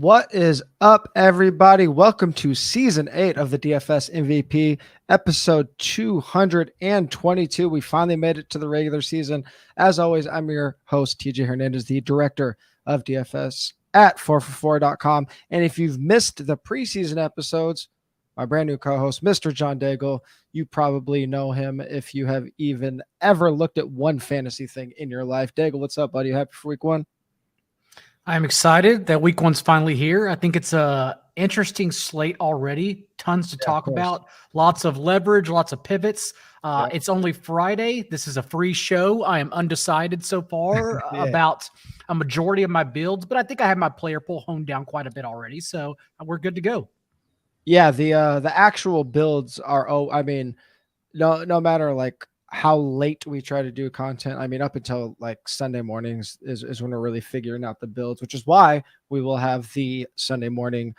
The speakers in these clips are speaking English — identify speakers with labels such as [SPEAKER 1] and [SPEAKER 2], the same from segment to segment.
[SPEAKER 1] What is up, everybody? Welcome to Season 8 of the DFS MVP, episode 222. We finally made it to the regular season. As always, I'm your host, TJ Hernandez, the director of DFS at 4for4.com. And if you've missed the preseason episodes, my brand new co-host, Mr. John Daigle, you probably know him if you have even ever looked at one fantasy thing in your life. Daigle, what's up, buddy? Happy for week one?
[SPEAKER 2] I'm excited that week one's finally here. I think it's a interesting slate already. Tons to talk about. Lots of leverage, lots of pivots. It's only Friday. This is a free show. I am undecided so far about a majority of my builds, but I think I have my player pool honed down quite a bit already. So we're good to go. Yeah,
[SPEAKER 1] the actual builds are, no matter like how late we try to do content. I mean, up until like Sunday mornings is when we're really figuring out the builds, which is why we will have the Sunday morning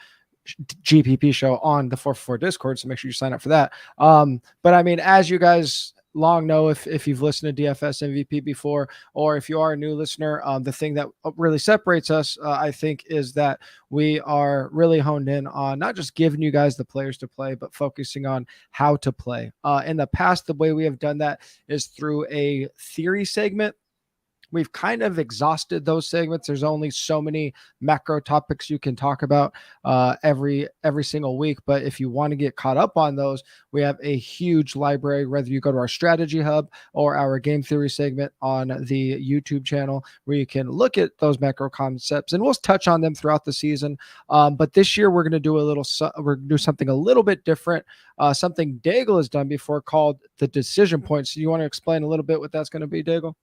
[SPEAKER 1] GPP show on the 4for4 Discord. So make sure you sign up for that. But I mean, as you guys long know, if you've listened to DFS MVP before, or if you are a new listener, the thing that really separates us, I think, is that we are really honed in on not just giving you guys the players to play, but focusing on how to play. In the past, the way we have done that is through a theory segment. We've kind of exhausted those segments. There's only so many macro topics you can talk about every single week. But if you want to get caught up on those, we have a huge library, whether you go to our strategy hub or our game theory segment on the YouTube channel, where you can look at those macro concepts, and we'll touch on them throughout the season. But this year we're going to do something a little bit different, something Daigle has done before, called the decision points. So you want to explain a little bit what that's going to be, Daigle?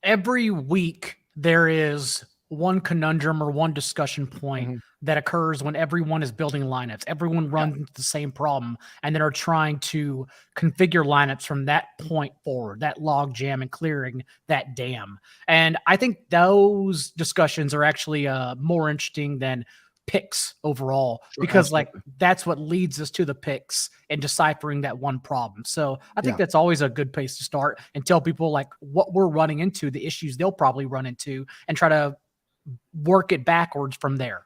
[SPEAKER 2] Every week there is one conundrum or one discussion point that occurs when everyone is building lineups. Everyone runs into the same problem and then are trying to configure lineups from that point forward, that log jam and clearing that dam. And I think those discussions are actually more interesting than picks overall, because that's what leads us to the picks and deciphering that one problem. So I think that's always a good place to start and tell people like what we're running into, the issues they'll probably run into, and try to work it backwards from there.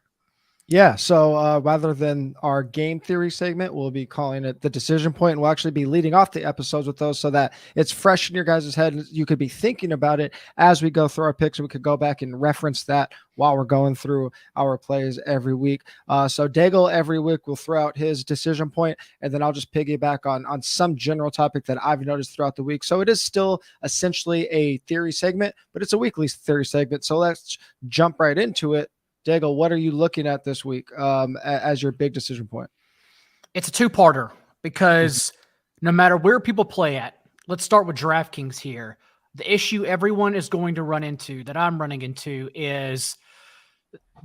[SPEAKER 1] Yeah, so rather than our game theory segment, we'll be calling it the decision point, and we'll actually be leading off the episodes with those so that it's fresh in your guys' head, and you could be thinking about it as we go through our picks, and we could go back and reference that while we're going through our plays every week. So Daigle every week will throw out his decision point, and then I'll just piggyback on some general topic that I've noticed throughout the week. So it is still essentially a theory segment, but it's a weekly theory segment. So let's jump right into it. Daigle, what are you looking at this week as your big decision point?
[SPEAKER 2] It's a two-parter, because no matter where people play at, let's start with DraftKings here. The issue everyone is going to run into, that I'm running into, is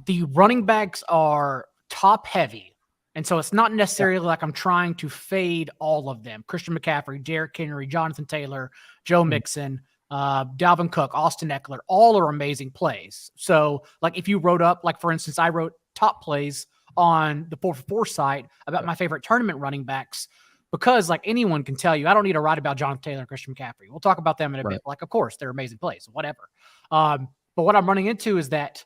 [SPEAKER 2] the running backs are top heavy. And so it's not necessarily like I'm trying to fade all of them. Christian McCaffrey, Derrick Henry, Jonathan Taylor, Joe Mixon, Dalvin Cook, Austin Eckler, all are amazing plays. So like if you wrote up, like for instance, I wrote top plays on the 4for4 site about my favorite tournament running backs, because like anyone can tell you, I don't need to write about Jonathan Taylor and Christian McCaffrey. We'll talk about them in a bit. Like, of course, they're amazing plays, whatever. But what I'm running into is that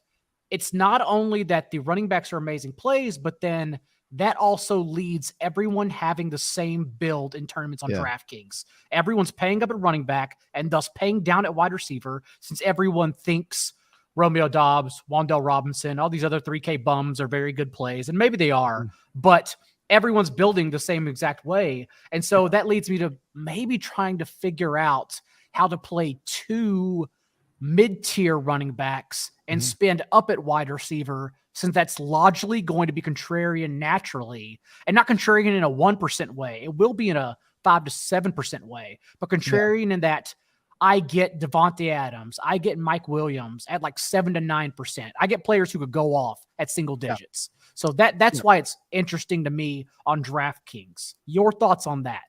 [SPEAKER 2] it's not only that the running backs are amazing plays, but then that also leads everyone having the same build in tournaments on DraftKings. Everyone's paying up at running back and thus paying down at wide receiver, since everyone thinks Romeo Doubs, Wan'Dale Robinson, all these other 3K bums are very good plays. And maybe they are, but everyone's building the same exact way. And so that leads me to maybe trying to figure out how to play two mid-tier running backs and spend up at wide receiver, since that's logically going to be contrarian naturally, and not contrarian in a 1% way. It will be in a 5 to 7% way, but contrarian in that I get Devontae Adams, I get Mike Williams at like 7 to 9%. I get players who could go off at single digits. So that's why it's interesting to me on DraftKings. Your thoughts on that?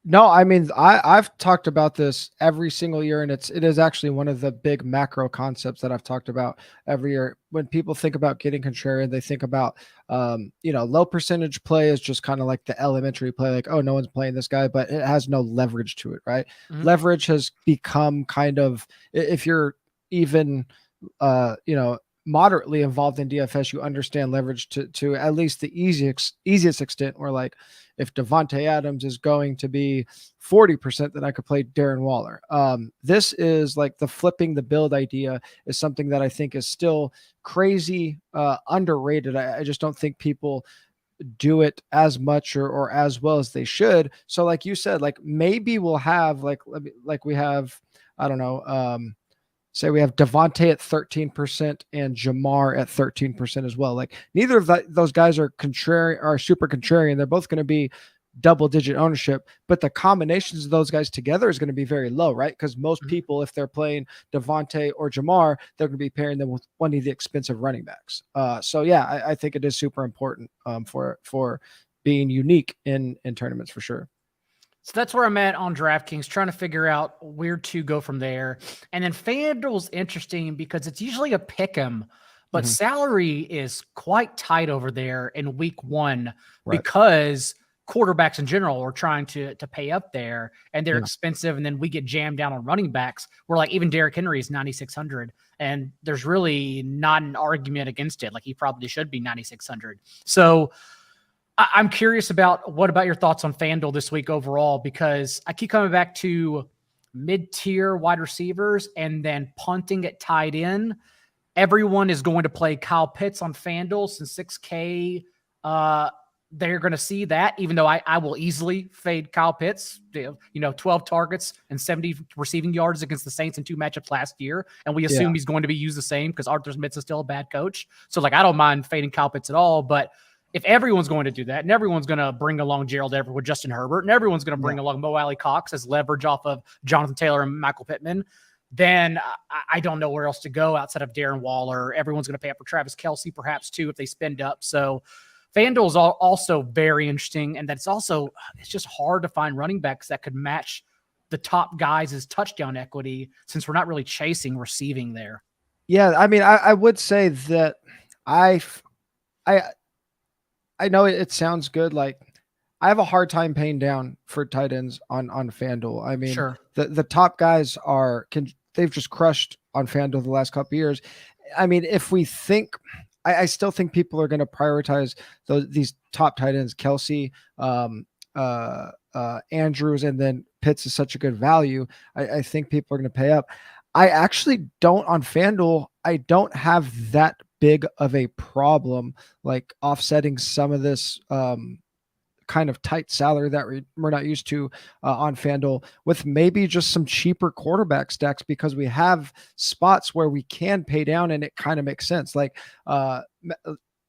[SPEAKER 1] No, I mean, I've talked about this every single year, and it is actually one of the big macro concepts that I've talked about every year. When people think about getting contrarian, they think about, low percentage play is just kind of like the elementary play, like, oh, no one's playing this guy, but it has no leverage to it, right? Leverage has become kind of, if you're even, moderately involved in DFS, you understand leverage to at least the easiest extent, where like if Devontae Adams is going to be 40%, then I could play Darren Waller. This is like the flipping the build idea is something that I think is still crazy underrated. I just don't think people do it as much or as well as they should. So like you said, like maybe we'll have like we have, I don't know, say we have Devontae at 13% and Jamar at 13% as well. Like neither of those guys are super contrarian. They're both going to be double-digit ownership, but the combinations of those guys together is going to be very low, right? Because most people, if they're playing Devontae or Jamar, they're going to be pairing them with one of the expensive running backs. So yeah, I think it is super important for being unique in tournaments for sure.
[SPEAKER 2] So that's where I'm at on DraftKings, trying to figure out where to go from there. And then FanDuel's interesting because it's usually a pick 'em, but salary is quite tight over there in week one because quarterbacks in general are trying to pay up there and they're expensive. And then we get jammed down on running backs where like even Derrick Henry is 9,600 and there's really not an argument against it. Like he probably should be 9,600. So I'm curious what about your thoughts on FanDuel this week overall, because I keep coming back to mid-tier wide receivers and then punting at tight end. Everyone is going to play Kyle Pitts on FanDuel since 6K. They're going to see that, even though I will easily fade Kyle Pitts, 12 targets and 70 receiving yards against the Saints in 2 matchups last year. And we assume he's going to be used the same because Arthur Smith is still a bad coach. So like, I don't mind fading Kyle Pitts at all, but if everyone's going to do that and everyone's going to bring along Gerald Everett with Justin Herbert and everyone's going to bring along Mo Alley Cox as leverage off of Jonathan Taylor and Michael Pittman, then I don't know where else to go outside of Darren Waller. Everyone's going to pay up for Travis Kelce perhaps too if they spend up. So FanDuel is also very interesting, and it's just hard to find running backs that could match the top guys' touchdown equity since we're not really chasing receiving there.
[SPEAKER 1] Yeah, I mean, I would say that I know it sounds good. Like I have a hard time paying down for tight ends on FanDuel. I mean, the top guys they've just crushed on FanDuel the last couple of years. I mean, if we think, I still think people are going to prioritize these top tight ends, Kelce, Andrews, and then Pitts is such a good value. I think people are going to pay up. I actually don't on FanDuel. I don't have that big of a problem like offsetting some of this kind of tight salary that we're not used to on FanDuel with maybe just some cheaper quarterback stacks, because we have spots where we can pay down and it kind of makes sense. Like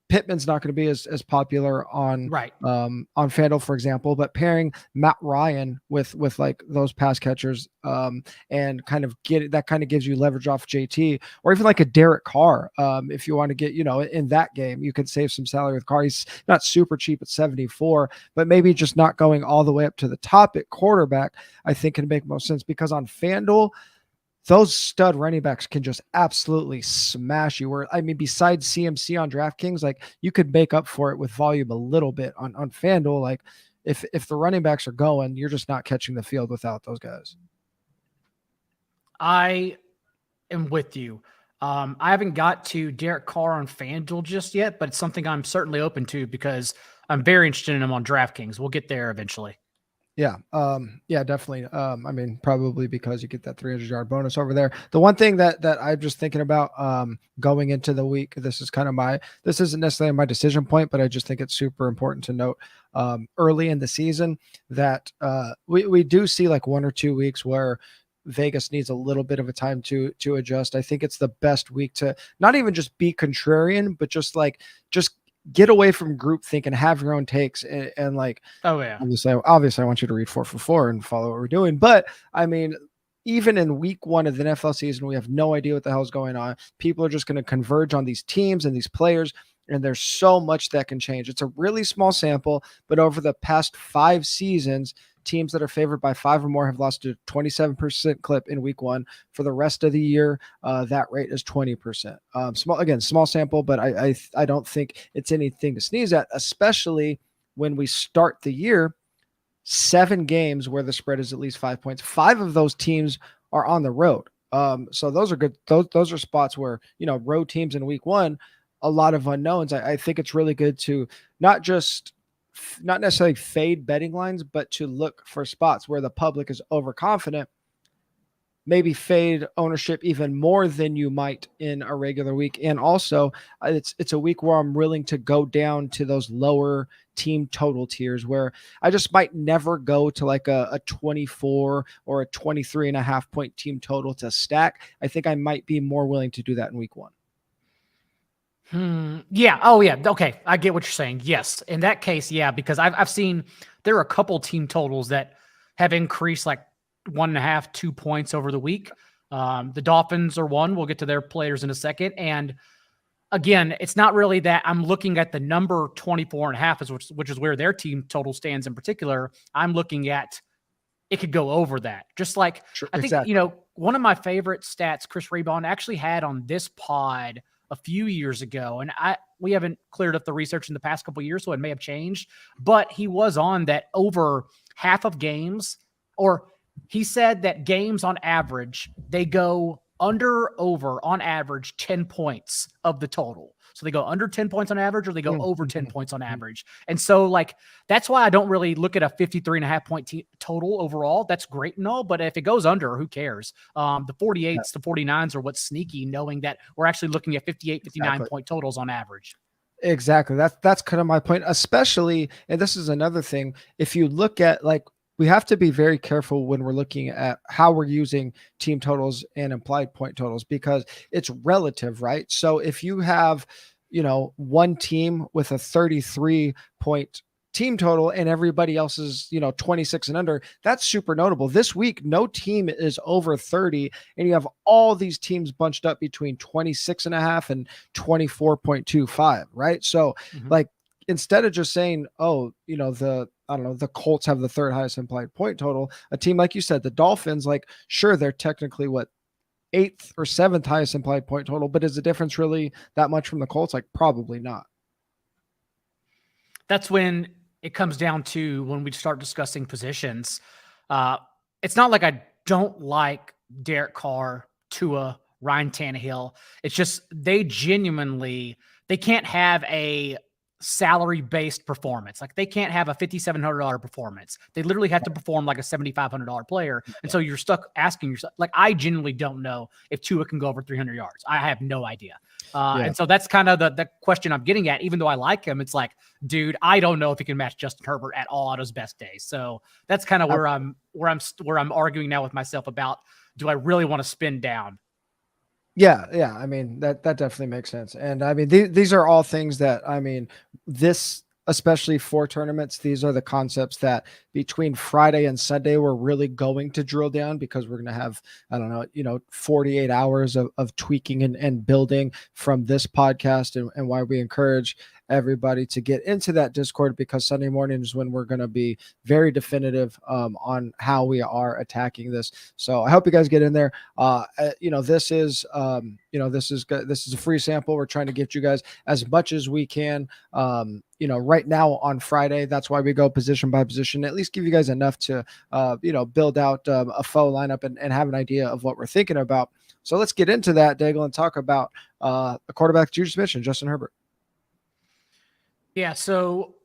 [SPEAKER 1] Pittman's not going to be as popular on FanDuel, for example, but pairing Matt Ryan with like those pass catchers and kind of gives you leverage off JT, or even like a Derek Carr. If you want to get, in that game, you could save some salary with Carr. He's not super cheap at 74, but maybe just not going all the way up to the top at quarterback, I think can make most sense, because on FanDuel, those stud running backs can just absolutely smash you. I mean, besides CMC on DraftKings, like you could make up for it with volume a little bit on FanDuel. Like if the running backs are going, you're just not catching the field without those guys.
[SPEAKER 2] I am with you. I haven't got to Derek Carr on FanDuel just yet, but it's something I'm certainly open to because I'm very interested in him on DraftKings. We'll get there eventually.
[SPEAKER 1] Yeah. Yeah, definitely. I mean, probably because you get that 300-yard bonus over there. The one thing that I'm just thinking about going into the week, this isn't necessarily my decision point, but I just think it's super important to note early in the season that we do see like 1 or 2 weeks where Vegas needs a little bit of a time to adjust. I think it's the best week to not even just be contrarian, but just get away from group think and have your own takes and like, obviously I want you to read 4 for 4 and follow what we're doing. But I mean, even in week 1 of the NFL season, we have no idea what the hell's going on. People are just going to converge on these teams and these players, and there's so much that can change. It's a really small sample, but over the past 5 seasons, teams that are favored by 5 or more have lost a 27% clip in week 1. For the rest of the year, that rate is 20%. Small sample, but I don't think it's anything to sneeze at, especially when we start the year 7 games where the spread is at least 5 points. 5 of those teams are on the road. So those are good. Those are spots where, road teams in week one, a lot of unknowns. I think it's really good to not necessarily fade betting lines, but to look for spots where the public is overconfident, maybe fade ownership even more than you might in a regular week. And also, it's a week where I'm willing to go down to those lower team total tiers where I just might never go to like a 24 or a 23.5 point team total to stack. I think I might be more willing to do that in week one.
[SPEAKER 2] Yeah. Oh, yeah. Okay. I get what you're saying. Yes. In that case, yeah, because I've seen there are a couple team totals that have increased like 1.5, 2 points over the week. The Dolphins are one. We'll get to their players in a second. And again, it's not really that I'm looking at the number 24.5, which is where their team total stands in particular. I'm looking at it could go over that. Just like,
[SPEAKER 1] Sure,
[SPEAKER 2] I think,
[SPEAKER 1] exactly.
[SPEAKER 2] one of my favorite stats Chris Raybon actually had on this pod a few years ago, and we haven't cleared up the research in the past couple of years, so it may have changed, but he was on that over half of games, or he said that games on average, they go over on average 10 points of the total. So they go under 10 points on average, or they go over 10 points on average. And so like, that's why I don't really look at a 53.5 point total overall. That's great and all, but if it goes under, who cares? The 48s, the 49s are what's sneaky, knowing that we're actually looking at 58, 59 point totals on average.
[SPEAKER 1] Exactly. That's kind of my point, especially, and this is another thing. If you look at like, we have to be very careful when we're looking at how we're using team totals and implied point totals, because it's relative, right? So if you have, one team with a 33 point team total and everybody else is, 26 and under, that's super notable. This week, no team is over 30, and you have all these teams bunched up between 26.5 and 24.25, right? So like, instead of just saying, oh, the Colts have the third highest implied point total, a team like you said, the Dolphins, like, sure, they're technically eighth or seventh highest implied point total, but is the difference really that much from the Colts? Like, probably not.
[SPEAKER 2] That's when it comes down to when we start discussing positions. It's not like I don't like Derek Carr, Tua, Ryan Tannehill. It's just they can't have a salary-based performance. Like, they can't have a $5,700 performance. They literally have to perform like a $7,500 player. And so you're stuck asking yourself, like, I genuinely don't know if Tua can go over 300 yards. I have no idea. And so that's kind of the question I'm getting at. Even though I like him, it's like, dude, I don't know if he can match Justin Herbert at all on his best days. So that's kind of where I'm arguing now with myself about, do I really want to spin down?
[SPEAKER 1] Yeah. I mean, that definitely makes sense. And I mean, these are all things that, I mean, especially for tournaments, these are the concepts that between Friday and Sunday, we're really going to drill down, because we're going to have, 48 hours of tweaking and building from this podcast, and why we encourage everybody to get into that Discord, because Sunday morning is when we're going to be very definitive on how we are attacking this. So I hope you guys get in there. This is a free sample. We're trying to get you guys as much as we can. Right now on Friday, that's why we go position by position, at least give you guys enough to, build out a faux lineup and have an idea of what we're thinking about. So let's get into that, Daigle, and talk about the quarterback you just mentioned, Justin Herbert.
[SPEAKER 2] Yeah, so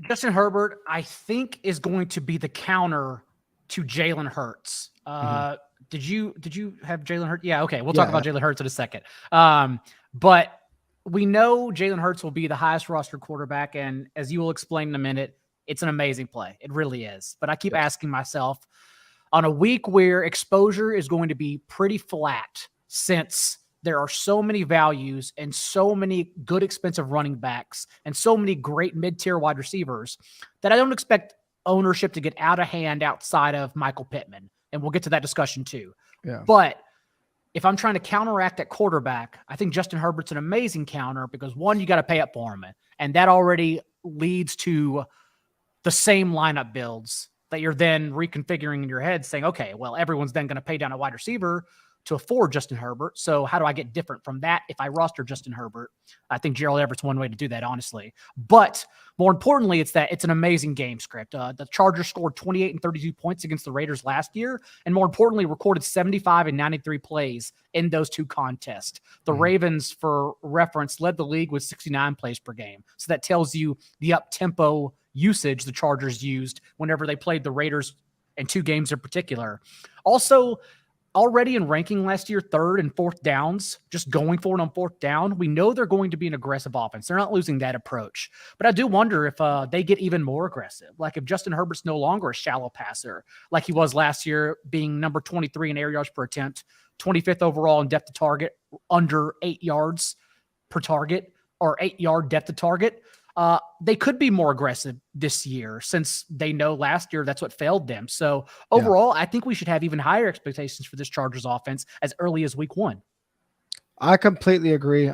[SPEAKER 2] Justin Herbert, I think, is going to be the counter to Jalen Hurts. Did you have Jalen Hurts? Yeah, okay. We'll talk about Jalen Hurts in a second. But we know Jalen Hurts will be the highest roster quarterback, and as you will explain in a minute, it's an amazing play. It really is. But I keep asking myself, on a week where exposure is going to be pretty flat, since there are so many values and so many good expensive running backs and so many great mid-tier wide receivers, that I don't expect ownership to get out of hand outside of Michael Pittman. And we'll get to that discussion too.
[SPEAKER 1] Yeah.
[SPEAKER 2] But if I'm trying to counteract at quarterback, I think Justin Herbert's an amazing counter, because one, you got to pay up for him. And that already leads to the same lineup builds that you're then reconfiguring in your head, saying, okay, well, everyone's then going to pay down a wide receiver. to afford Justin Herbert. So how do I get different from that if I roster Justin Herbert? I think Gerald Everett's one way to do that, honestly. But more importantly, it's an amazing game script. The Chargers scored 28 and 32 points against the Raiders last year, and more importantly, recorded 75 and 93 plays in those two contests. The Ravens, for reference, led the league with 69 plays per game. So that tells you the up-tempo usage the Chargers used whenever they played the Raiders in two games in particular. Also, already in ranking last year, third and fourth downs, just going for it on fourth down. We know they're going to be an aggressive offense. They're not losing that approach. But I do wonder if they get even more aggressive. Like if Justin Herbert's no longer a shallow passer, like he was last year, being number 23 in air yards per attempt, 25th overall in depth of target, under 8 yards per target, or 8-yard depth of target. They could be more aggressive this year since they know last year that's what failed them. So overall, I think we should have even higher expectations for this Chargers offense as early as week 1.
[SPEAKER 1] I completely agree.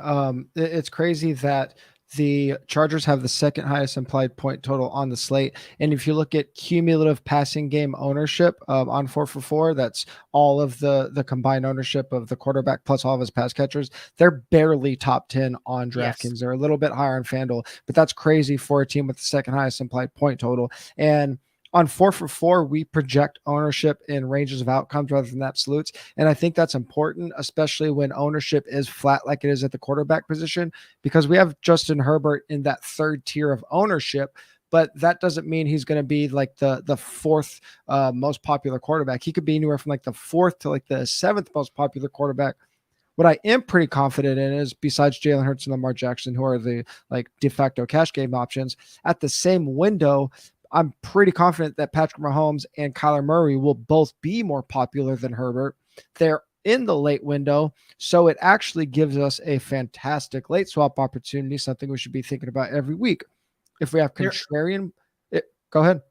[SPEAKER 1] It's crazy that the Chargers have the second highest implied point total on the slate. And if you look at cumulative passing game ownership on 4for4, that's all of the combined ownership of the quarterback plus all of his pass catchers. They're barely top 10 on DraftKings. Yes. They're a little bit higher on FanDuel, but that's crazy for a team with the second highest implied point total. And on 4for4, we project ownership in ranges of outcomes rather than absolutes. And I think that's important, especially when ownership is flat like it is at the quarterback position, because we have Justin Herbert in that third tier of ownership, but that doesn't mean he's going to be like the fourth most popular quarterback. He could be anywhere from like the fourth to like the seventh most popular quarterback. What I am pretty confident in is, besides Jalen Hurts and Lamar Jackson, who are the like de facto cash game options, at the same window, I'm pretty confident that Patrick Mahomes and Kyler Murray will both be more popular than Herbert. They're in the late window, so it actually gives us a fantastic late swap opportunity, something we should be thinking about every week. If we have contrarian, go ahead.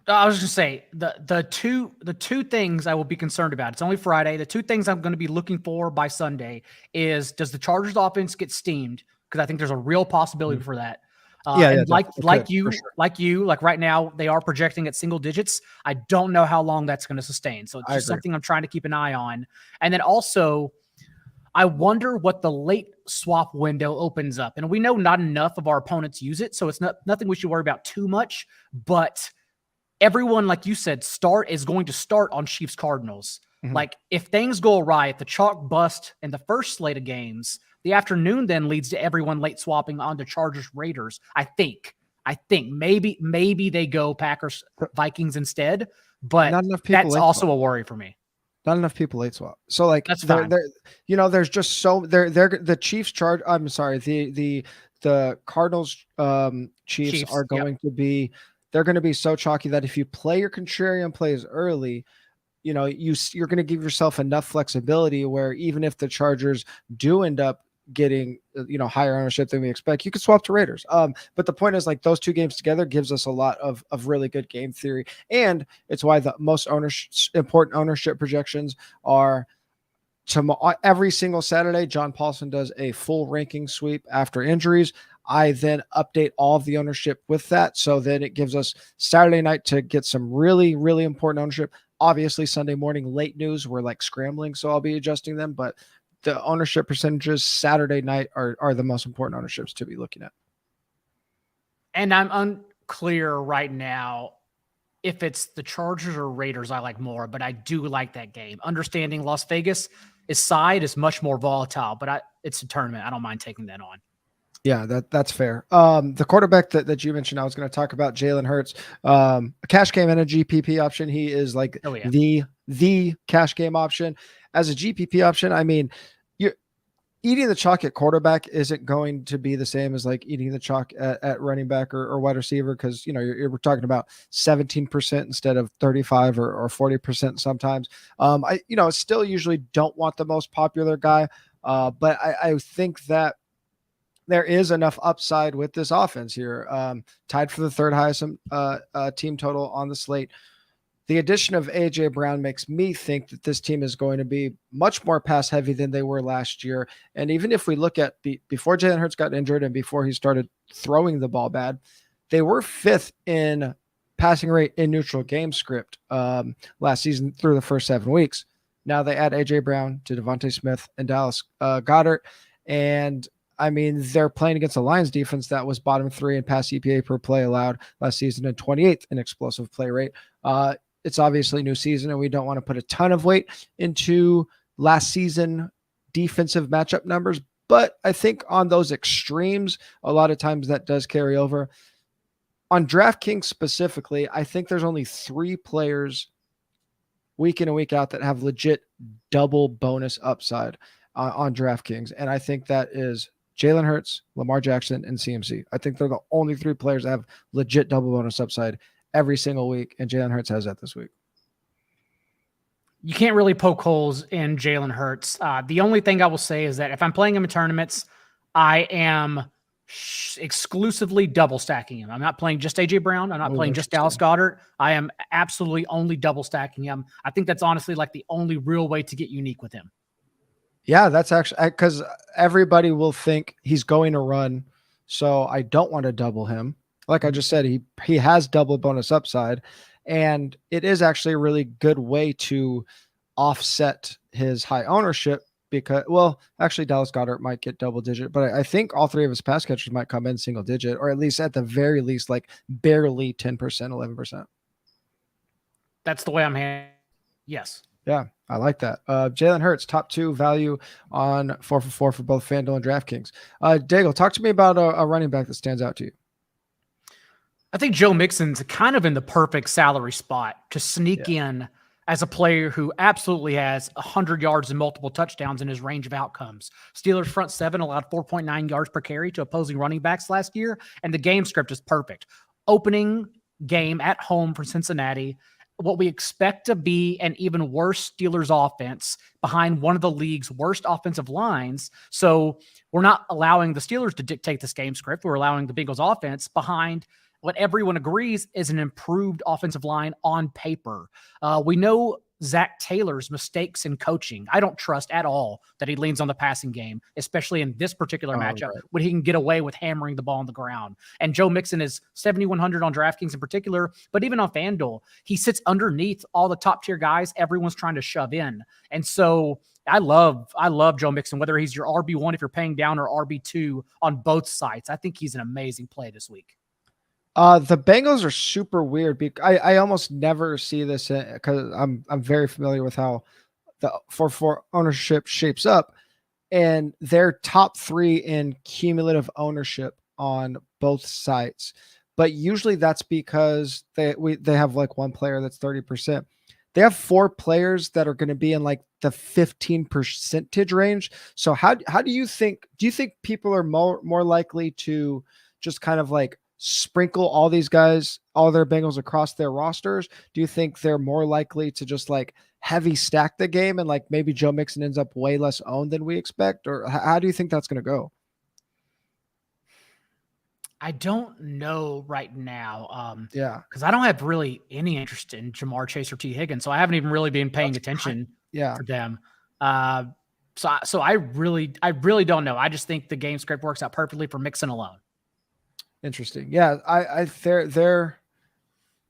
[SPEAKER 2] I was just going to say the two things I will be concerned about. It's only Friday. The two things I'm going to be looking for by Sunday is, does the Chargers offense get steamed? Because I think there's a real possibility for that. Like right now, they are projecting at single digits. I don't know how long that's going to sustain. So it's just something I'm trying to keep an eye on. And then also, I wonder what the late swap window opens up. And we know not enough of our opponents use it, so it's nothing we should worry about too much. But everyone, like you said, is going to start on Chiefs Cardinals. Mm-hmm. Like if things go awry, if the chalk bust in the first slate of games, the afternoon then leads to everyone late swapping onto Chargers Raiders. I think maybe they go Packers Vikings instead, but that's also a worry for me.
[SPEAKER 1] Not enough people late swap. So like
[SPEAKER 2] that's fine.
[SPEAKER 1] There's just so they're the Chiefs charge. I'm sorry, the Cardinals Chiefs are going to be, they're going to be so chalky that if you play your contrarian plays early, you're going to give yourself enough flexibility where even if the Chargers do end up getting higher ownership than we expect, you could swap to Raiders. But the point is, like, those two games together gives us a lot of really good game theory, and it's why the most important ownership projections are every single Saturday. John Paulson does a full ranking sweep after injuries. I then update all of the ownership with that, so then it gives us Saturday night to get some really, really important ownership. Obviously, Sunday morning late news, we're like scrambling, so I'll be adjusting them, but the ownership percentages Saturday night are the most important ownerships to be looking at.
[SPEAKER 2] And I'm unclear right now if it's the Chargers or Raiders I like more, but I do like that game. Understanding Las Vegas' side is much more volatile, but it's a tournament. I don't mind taking that on.
[SPEAKER 1] Yeah, that's fair. The quarterback that you mentioned, I was going to talk about Jalen Hurts, a cash game and a GPP option. He is like the cash game option. As a GPP option, I mean, eating the chalk at quarterback isn't going to be the same as like eating the chalk at running back or wide receiver, because we're talking about 17% instead of 35 or 40% sometimes. I still usually don't want the most popular guy, but I think that there is enough upside with this offense here. Tied for the third highest team total on the slate. The addition of A.J. Brown makes me think that this team is going to be much more pass heavy than they were last year. And even if we look at before Jalen Hurts got injured and before he started throwing the ball bad, they were fifth in passing rate in neutral game script last season through the first 7 weeks. Now they add AJ Brown to Devontae Smith and Dallas Goedert. And I mean, they're playing against the Lions defense that was bottom 3 in pass EPA per play allowed last season and 28th in explosive play rate. It's obviously new season, and we don't want to put a ton of weight into last season defensive matchup numbers. But I think on those extremes, a lot of times that does carry over. On DraftKings specifically, I think there's only 3 players week in and week out that have legit double bonus upside on DraftKings. And I think that is Jalen Hurts, Lamar Jackson, and CMC. I think they're the only 3 players that have legit double bonus upside every single week. And Jalen Hurts has that this week.
[SPEAKER 2] You can't really poke holes in Jalen Hurts. The only thing I will say is that if I'm playing him in tournaments, I am exclusively double stacking him. I'm not playing just AJ Brown. I'm not playing just Dallas Goedert. I am absolutely only double stacking him. I think that's honestly like the only real way to get unique with him.
[SPEAKER 1] Yeah, that's actually because everybody will think he's going to run. So I don't want to double him. Like I just said, he has double bonus upside, and it is actually a really good way to offset his high ownership because, well, actually Dallas Goedert might get double digit, but I think all 3 of his pass catchers might come in single digit, or at least at the very least, like barely 10%, 11%.
[SPEAKER 2] That's the way I'm handling. Yes.
[SPEAKER 1] Yeah, I like that. Jalen Hurts, top 2 value on 4for4 for both FanDuel and DraftKings. Daigle, talk to me about a running back that stands out to you.
[SPEAKER 2] I think Joe Mixon's kind of in the perfect salary spot to sneak in as a player who absolutely has 100 yards and multiple touchdowns in his range of outcomes. Steelers front 7 allowed 4.9 yards per carry to opposing running backs last year, and the game script is perfect. Opening game at home for Cincinnati, what we expect to be an even worse Steelers offense behind one of the league's worst offensive lines. So we're not allowing the Steelers to dictate this game script. We're allowing the Bengals offense behind what everyone agrees is an improved offensive line on paper. We know Zach Taylor's mistakes in coaching. I don't trust at all that he leans on the passing game, especially in this particular matchup when he can get away with hammering the ball on the ground. And Joe Mixon is 7,100 on DraftKings in particular, but even on FanDuel, he sits underneath all the top tier guys everyone's trying to shove in. And so I love Joe Mixon, whether he's your RB1 if you're paying down or RB2 on both sites. I think he's an amazing play this week.
[SPEAKER 1] The Bengals are super weird. I almost never see this because I'm very familiar with how the 4-4 ownership shapes up, and they're top 3 in cumulative ownership on both sites. But usually that's because they have like one player that's 30%. They have 4 players that are going to be in like the 15% range. So how do you think people are more likely to just kind of like sprinkle all these guys, all their Bengals across their rosters? Do you think they're more likely to just like heavy stack the game and like maybe Joe Mixon ends up way less owned than we expect? Or how do you think that's going to go?
[SPEAKER 2] I don't know right now.
[SPEAKER 1] Because
[SPEAKER 2] I don't have really any interest in Jamar Chase or T. Higgins, so I haven't even really been paying attention for them. So I really don't know. I just think the game script works out perfectly for Mixon alone.
[SPEAKER 1] Interesting. Yeah, they're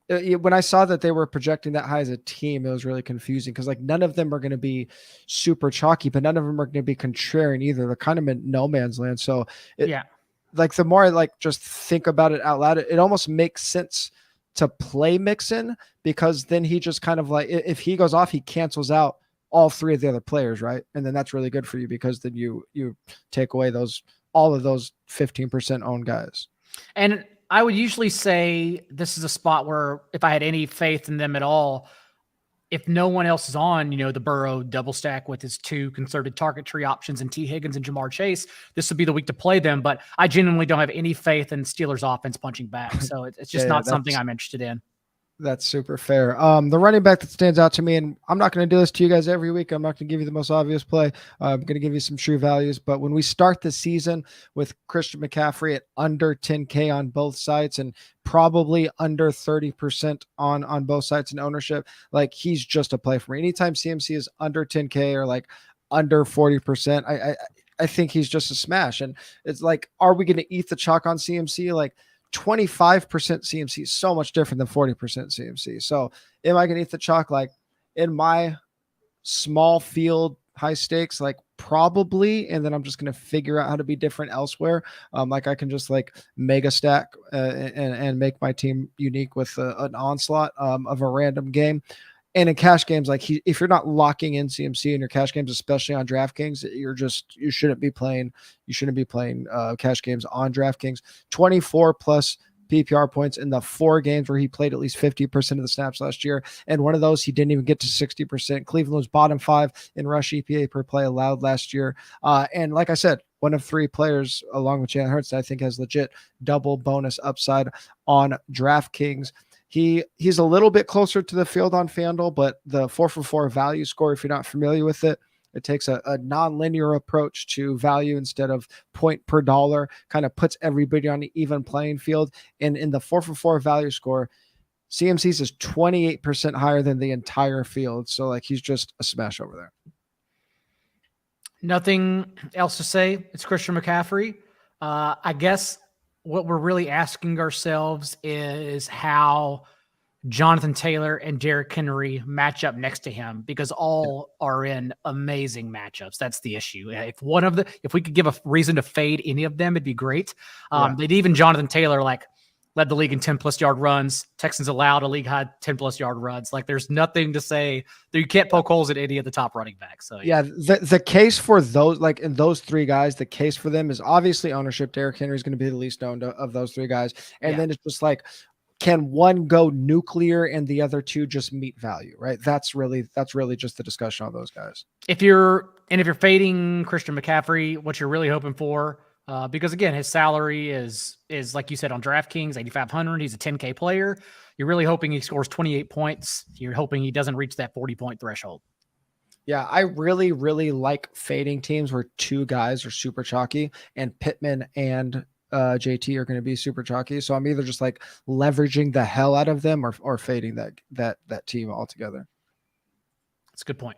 [SPEAKER 1] when I saw that they were projecting that high as a team, it was really confusing because like none of them are going to be super chalky, but none of them are going to be contrarian either. They're kind of in no man's land. So like the more I like just think about it out loud, it almost makes sense to play Mixon because then he just kind of like if he goes off, he cancels out all 3 of the other players, right? And then that's really good for you because then you take away all of those 15% owned guys.
[SPEAKER 2] And I would usually say this is a spot where if I had any faith in them at all, if no one else is on, the Burrow double stack with his 2 concerted target tree options and T. Higgins and Jamar Chase, this would be the week to play them. But I genuinely don't have any faith in Steelers offense punching back. So it's just not something I'm interested in.
[SPEAKER 1] That's super fair. The running back that stands out to me, and I'm not going to do this to you guys every week. I'm not going to give you the most obvious play. I'm going to give you some true values. But when we start the season with Christian McCaffrey at under 10K on both sides and probably under 30% on both sides in ownership, like he's just a play for me. Anytime CMC is under 10K or like under 40%, I think he's just a smash. And it's like, are we going to eat the chalk on CMC? Like 25% CMC is so much different than 40% CMC. So am I going to eat the chalk? Like in my small field, high stakes, like probably, and then I'm just going to figure out how to be different elsewhere. Like I can just like mega stack and make my team unique with an onslaught of a random game. And in cash games, like if you're not locking in CMC in your cash games, especially on DraftKings, you shouldn't be playing cash games on DraftKings. 24 plus PPR points in the 4 games where he played at least 50% of the snaps last year. And one of those, he didn't even get to 60%. Cleveland was bottom 5 in rush EPA per play allowed last year. And like I said, one of 3 players along with Jalen Hurts that I think has legit double bonus upside on DraftKings. He's a little bit closer to the field on FanDuel, but the 4-for-4 value score, if you're not familiar with it, it takes a non-linear approach to value instead of point per dollar, kind of puts everybody on an even playing field. And in the 4-for-4 value score, CMC's is 28% higher than the entire field. So like he's just a smash over there.
[SPEAKER 2] Nothing else to say. It's Christian McCaffrey. I guess what we're really asking ourselves is how Jonathan Taylor and Derrick Henry match up next to him, because all are in amazing matchups. That's the issue. If we could give a reason to fade any of them, it'd be great. They'd even Jonathan Taylor led the league in 10+ yard runs. Texans allowed a league high 10+ yard runs. Like there's nothing to say that you can't poke holes at any of the top running backs. So
[SPEAKER 1] yeah, the case for those, like in those 3 guys, the case for them is obviously ownership. Derrick Henry is going to be the least owned of those 3 guys. And then it's just like, can one go nuclear and the other 2 just meet value, right? That's really just the discussion on those guys.
[SPEAKER 2] If you're fading Christian McCaffrey, what you're really hoping for, because again, his salary is like you said on DraftKings, 8,500. He's a 10K player. You're really hoping he scores 28 points. You're hoping he doesn't reach that 40-point threshold.
[SPEAKER 1] Yeah, I really, really like fading teams where 2 guys are super chalky, and Pittman and JT are going to be super chalky. So I'm either just like leveraging the hell out of them or fading that team altogether.
[SPEAKER 2] That's a good point.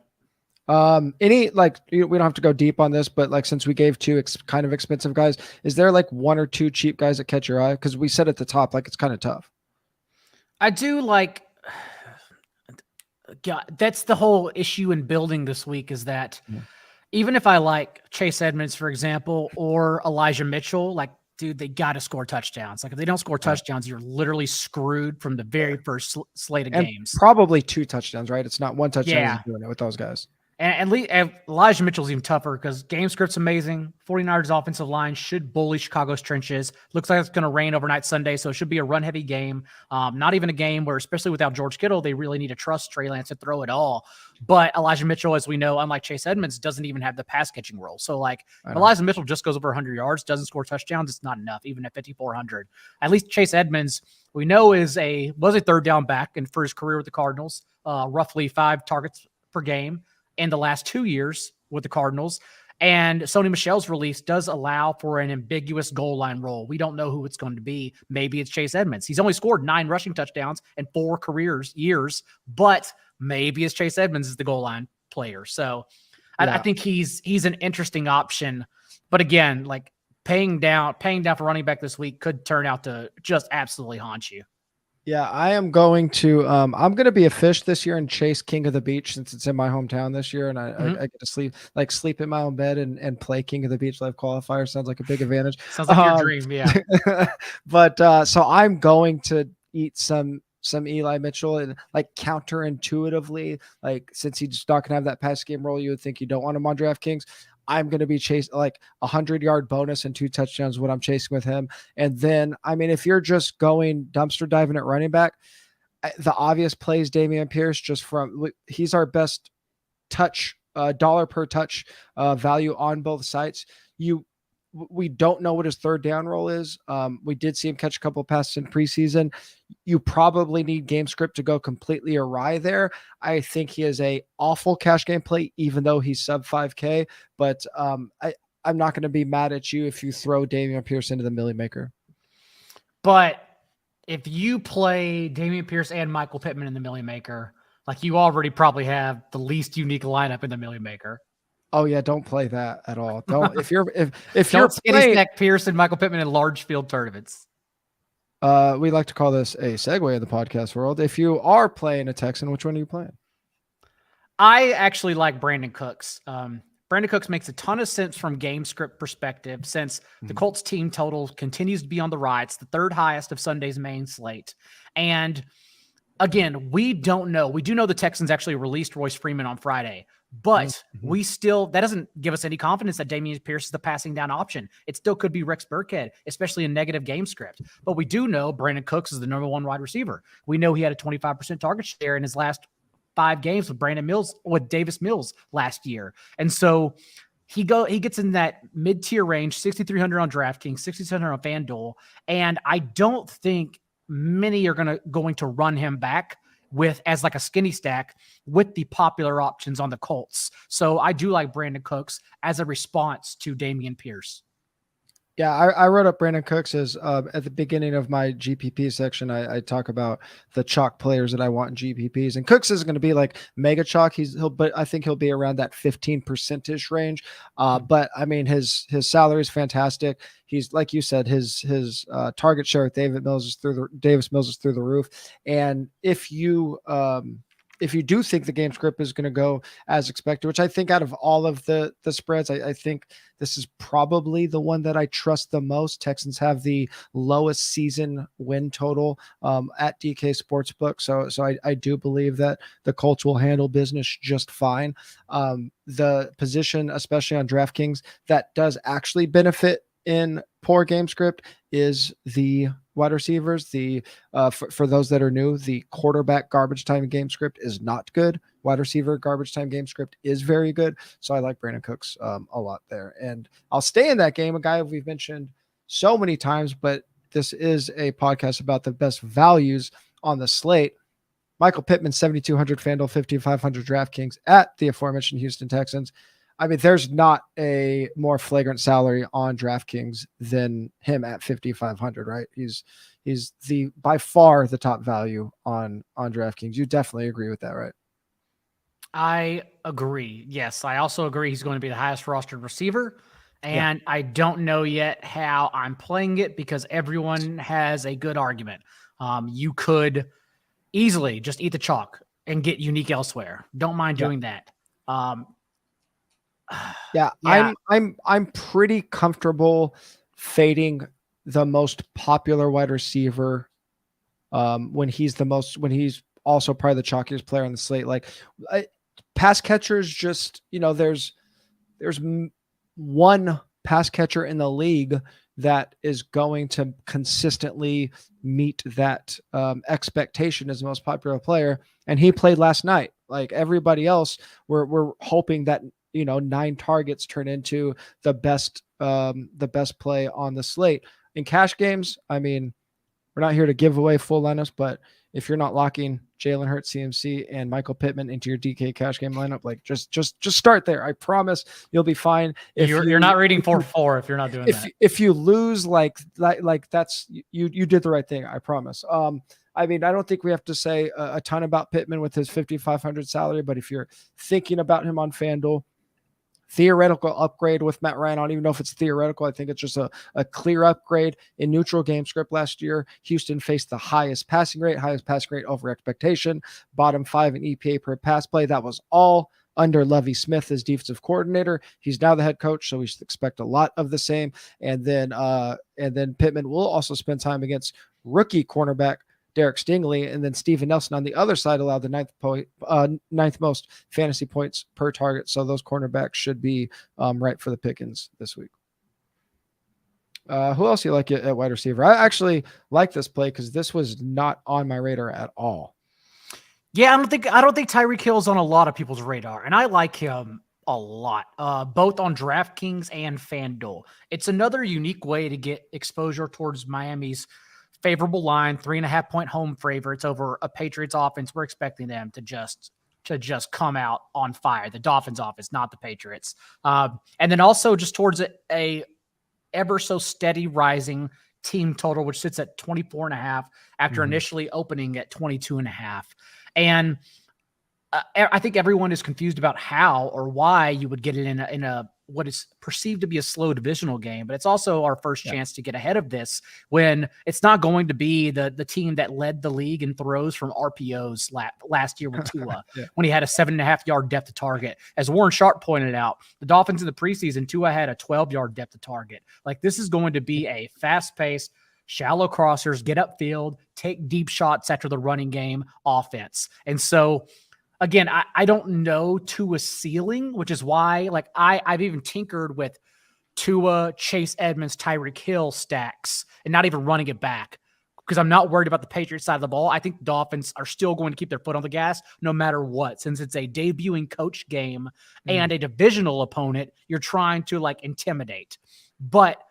[SPEAKER 1] We don't have to go deep on this, but like, since we gave 2 kind of expensive guys, is there like 1 or 2 cheap guys that catch your eye? Cause we said at the top, like, it's kind of tough.
[SPEAKER 2] I do like, God, that's the whole issue in building this week is that even if I like Chase Edmonds, for example, or Elijah Mitchell, like, dude, they got to score touchdowns. Like if they don't score touchdowns, you're literally screwed from the very first slate of games.
[SPEAKER 1] Probably 2 touchdowns, right? It's not 1 touchdown.
[SPEAKER 2] Yeah.
[SPEAKER 1] Doing it with those guys.
[SPEAKER 2] And Elijah Mitchell's even tougher because game script's amazing. 49ers offensive line should bully Chicago's trenches. Looks like it's going to rain overnight Sunday, so it should be a run-heavy game. Not even a game where, especially without George Kittle, they really need to trust Trey Lance to throw it all. But Elijah Mitchell, as we know, unlike Chase Edmonds, doesn't even have the pass-catching role. So, like, Elijah Mitchell just goes over 100 yards, doesn't score touchdowns, it's not enough, even at 5,400. At least Chase Edmonds, we know, was a 3rd-down back for his career with the Cardinals, roughly 5 targets per game in the last 2 years with the Cardinals. And Sony Michel's release does allow for an ambiguous goal line role. We don't know who it's going to be. Maybe it's Chase Edmonds. He's only scored 9 rushing touchdowns in 4 years, but maybe it's Chase Edmonds is the goal line player. So I think he's an interesting option. But again, like paying down for running back this week could turn out to just absolutely haunt you.
[SPEAKER 1] Yeah, I am going to I'm going to be a fish this year and chase King of the Beach since it's in my hometown this year, and I get to sleep in my own bed and play King of the Beach live qualifier. Sounds like a big advantage.
[SPEAKER 2] Sounds like your dream, yeah.
[SPEAKER 1] But so I'm going to eat some Eli Mitchell, and like counterintuitively, like since he's not going to have that pass game role, you would think you don't want him on DraftKings. I'm going to be chasing like 100-yard bonus and 2 touchdowns when I'm chasing with him. And then, I mean, if you're just going dumpster diving at running back, the obvious play is Dameon Pierce, he's our best touch, dollar per touch value on both sites. We don't know what his 3rd down role is. We did see him catch a couple of passes in preseason. You probably need game script to go completely awry there. I think he is a awful cash game play, even though he's sub 5K. But I'm not going to be mad at you if you throw Dameon Pierce into the Millie Maker.
[SPEAKER 2] But if you play Dameon Pierce and Michael Pittman in the Millie Maker, like you already probably have the least unique lineup in the Millie Maker.
[SPEAKER 1] Oh yeah, don't play that at all. Don't if you're
[SPEAKER 2] skinny stack Pierce and Michael Pittman in large field tournaments.
[SPEAKER 1] We like to call this a segue in the podcast world. If you are playing a Texan, which one are you playing?
[SPEAKER 2] I actually like Brandon Cooks. Brandon Cooks makes a ton of sense from game script perspective since the Colts team total continues to be on the rise. It's the third highest of Sunday's main slate. And again, we don't know. We do know the Texans actually released Royce Freeman on Friday, but we still, that doesn't give us any confidence that Dameon Pierce is the passing down option. It still could be Rex Burkhead, especially in negative game script. But we do know Brandon Cooks is the number one wide receiver. We know he had a 25% target share in his last 5 games with Davis Mills last year. And so he gets in that mid-tier range, 6,300 on DraftKings, 6,700 on FanDuel. And I don't think many are going to run him back as like a skinny stack with the popular options on the Colts. So I do like Brandon Cooks as a response to Dameon Pierce.
[SPEAKER 1] Yeah, I wrote up Brandon Cooks as at the beginning of my GPP section. I talk about the chalk players that I want in GPPs, and Cooks isn't going to be like mega chalk. But I think he'll be around that 15% range. But I mean, his salary is fantastic. He's, like you said, his target share with Davis Mills is through the roof. And if you do think the game script is going to go as expected, which I think out of all of the spreads, I think this is probably the one that I trust the most. Texans have the lowest season win total at DK Sportsbook. So I do believe that the Colts will handle business just fine. The position, especially on DraftKings, that does actually benefit in poor game script is the wide receivers. For those that are new, the quarterback garbage time game script is not good. Wide receiver garbage time game script is very good. So I like Brandon Cooks a lot there. And I'll stay in that game, a guy we've mentioned so many times, but this is a podcast about the best values on the slate. Michael Pittman, 7,200 FanDuel, 5,500 DraftKings at the aforementioned Houston Texans. I mean, there's not a more flagrant salary on DraftKings than him at 5,500, right? He's by far the top value on DraftKings. You definitely agree with that, right?
[SPEAKER 2] I agree. Yes, I also agree he's going to be the highest rostered receiver. And I don't know yet how I'm playing it because everyone has a good argument. You could easily just eat the chalk and get unique elsewhere. Don't mind doing that.
[SPEAKER 1] Yeah, I'm pretty comfortable fading the most popular wide receiver when he's also probably the chalkiest player on the slate. Like pass catchers, just there's one pass catcher in the league that is going to consistently meet that expectation as the most popular player, and he played last night. Like everybody else, we're hoping that 9 targets turn into the best play on the slate. In cash games, I mean, we're not here to give away full lineups, but if you're not locking Jalen Hurts, CMC, and Michael Pittman into your DK cash game lineup, like just start there. I promise you'll be fine.
[SPEAKER 2] If you're not reading 4-4 if you're not doing that.
[SPEAKER 1] If you lose, like that's you did the right thing. I promise. I mean, I don't think we have to say a ton about Pittman with his 5,500 salary, but if you're thinking about him on FanDuel, theoretical upgrade with Matt Ryan. I don't even know if it's theoretical. I think it's just a clear upgrade. In neutral game script last year, Houston faced the highest passing rate over expectation, bottom 5 in EPA per pass play. That was all under Lovie Smith as defensive coordinator. He's now the head coach, so we should expect a lot of the same. And then Pittman will also spend time against rookie cornerback Derek Stingley, and then Steven Nelson on the other side allowed the ninth most fantasy points per target. So those cornerbacks should be right for the pickings this week. Who else do you like at wide receiver? I actually like this play because this was not on my radar at all.
[SPEAKER 2] Yeah, I don't think Tyreek Hill's on a lot of people's radar, and I like him a lot, both on DraftKings and FanDuel. It's another unique way to get exposure towards Miami's favorable line, 3.5-point home favorites over a Patriots offense. We're expecting them to just come out on fire. The Dolphins offense, not the Patriots. And then also just towards a ever so steady rising team total, which sits at 24.5 after initially opening at 22.5. And I think everyone is confused about how or why you would get it in a what is perceived to be a slow divisional game, but it's also our first chance to get ahead of this when it's not going to be the team that led the league in throws from RPOs last year with Tua when he had a 7.5-yard depth of target. As Warren Sharp pointed out, the Dolphins in the preseason, Tua had a 12-yard depth of target. Like, this is going to be a fast-paced, shallow crossers, get upfield, take deep shots after the running game offense. And so, again, I don't know Tua's ceiling, which is why, like, I've even tinkered with Tua, Chase Edmonds, Tyreek Hill stacks and not even running it back because I'm not worried about the Patriots side of the ball. I think the Dolphins are still going to keep their foot on the gas no matter what, since it's a debuting coach game and a divisional opponent you're trying to, like, intimidate. But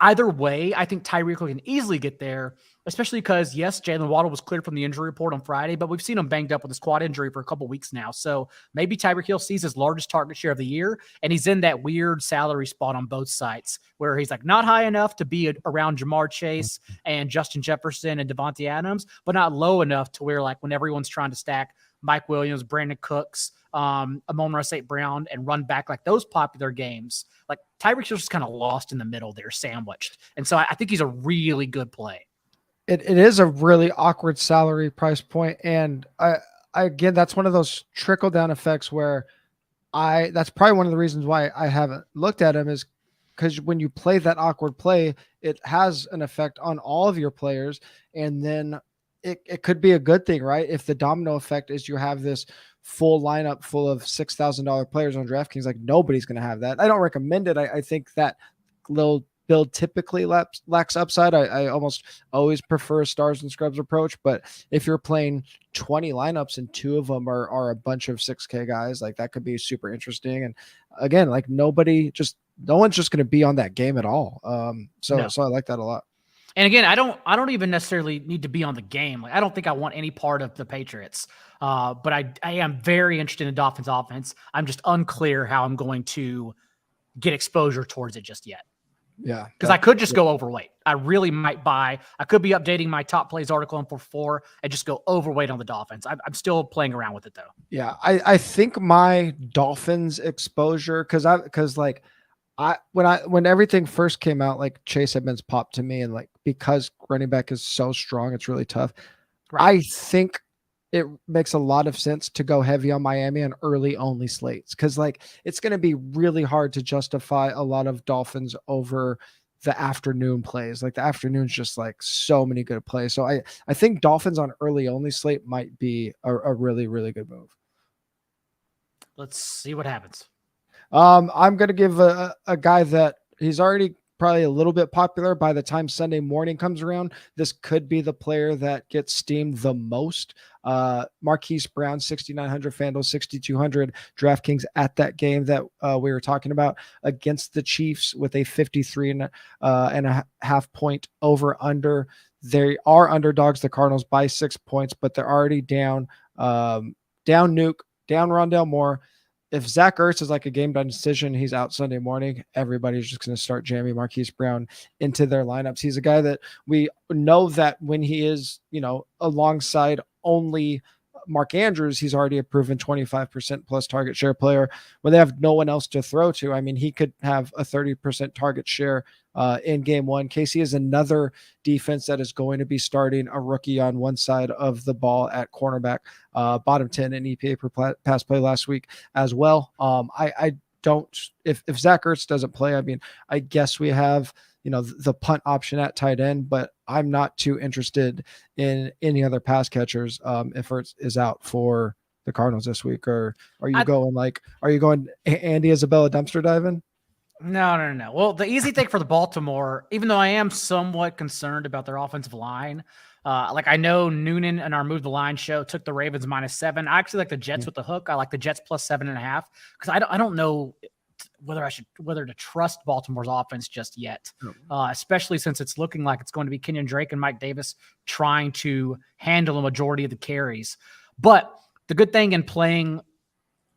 [SPEAKER 2] either way, I think Tyreek can easily get there, especially because, yes, Jalen Waddle was cleared from the injury report on Friday, but we've seen him banged up with his quad injury for a couple weeks now. So maybe Tyreek Hill sees his largest target share of the year, and he's in that weird salary spot on both sides where he's, like, not high enough to be around Jamar Chase and Justin Jefferson and Devontae Adams, but not low enough to where, like, when everyone's trying to stack Mike Williams, Brandon Cooks, Amon-Ra St. Brown, and run back like those popular games, like, Tyreek Hill's just kind of lost in the middle there, sandwiched. And so I think he's a really good play.
[SPEAKER 1] It is a really awkward salary price point. And I again, that's one of those trickle down effects where that's probably one of the reasons why I haven't looked at him, is because when you play that awkward play, it has an effect on all of your players. And then it could be a good thing, right? If the domino effect is you have this full lineup full of $6,000 players on DraftKings, like, nobody's going to have that. I don't recommend it. I think that little build typically lacks upside. I almost always prefer a stars and scrubs approach, but if you're playing 20 lineups and 2 of them are a bunch of 6K guys, like, that could be super interesting. And again, like, no one's just going to be on that game at all. So I like that a lot.
[SPEAKER 2] And again, I don't even necessarily need to be on the game. Like, I don't think I want any part of the Patriots. But I am very interested in the Dolphins offense. I'm just unclear how I'm going to get exposure towards it just yet.
[SPEAKER 1] Yeah.
[SPEAKER 2] Because I could just go overweight. I really might I could be updating my top plays article in 4 and just go overweight on the Dolphins. I'm still playing around with it though.
[SPEAKER 1] Yeah. I think my Dolphins exposure, when everything first came out, like, Chase Edmonds popped to me, and, like, because running back is so strong, it's really tough. Right. I think it makes a lot of sense to go heavy on Miami on early only slates, because, like, it's going to be really hard to justify a lot of Dolphins over the afternoon plays. Like, the afternoon's just, like, so many good plays. So I think Dolphins on early only slate might be a really, really good move.
[SPEAKER 2] Let's see what happens.
[SPEAKER 1] I'm going to give a guy that he's already probably a little bit popular by the time Sunday morning comes around. This could be the player that gets steamed the most. Marquise Brown, 6,900 FanDuel, 6,200 DraftKings at that game that we were talking about against the Chiefs with a 53.5 point over under. They are underdogs, the Cardinals, by 6 points, but they're already down Nuke, down Rondale Moore. If Zach Ertz is like a game done decision, he's out Sunday morning, everybody's just going to start jamming Marquise Brown into their lineups. He's a guy that we know that when he is, alongside only Mark Andrews, he's already a proven 25% plus target share player. When they have no one else to throw to, I mean, he could have a 30% target share in game one. KC is another defense that is going to be starting a rookie on one side of the ball at cornerback, bottom 10 in EPA per pass play last week as well. I don't, if Zach Ertz doesn't play, I mean, I guess we have, the punt option at tight end, but I'm not too interested in any other pass catchers if Ertz is out for the Cardinals this week. Or are you going Andy Isabella dumpster diving?
[SPEAKER 2] No. Well, the easy thing for the Baltimore, even though I am somewhat concerned about their offensive line, I know Noonan in our Move the Line show took the Ravens -7. I actually like the Jets with the hook. I like the Jets plus 7.5 because I don't know whether to trust Baltimore's offense just yet, especially since it's looking like it's going to be Kenyon Drake and Mike Davis trying to handle the majority of the carries. But the good thing in playing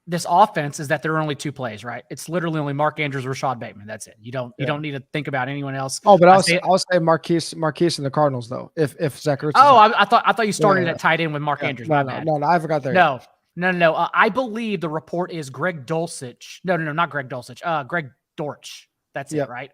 [SPEAKER 2] this offense is that there are only 2 plays, right? It's literally only Mark Andrews, Rashad Bateman. That's it. You don't need to think about anyone else.
[SPEAKER 1] Oh, but I'll say Marquise and the Cardinals though. If Zach Ertz.
[SPEAKER 2] I thought you started at tight end with Mark Andrews.
[SPEAKER 1] No, I forgot there.
[SPEAKER 2] No. No. I believe the report is Greg Dulcich. No, not Greg Dulcich. Greg Dortch. That's it, right?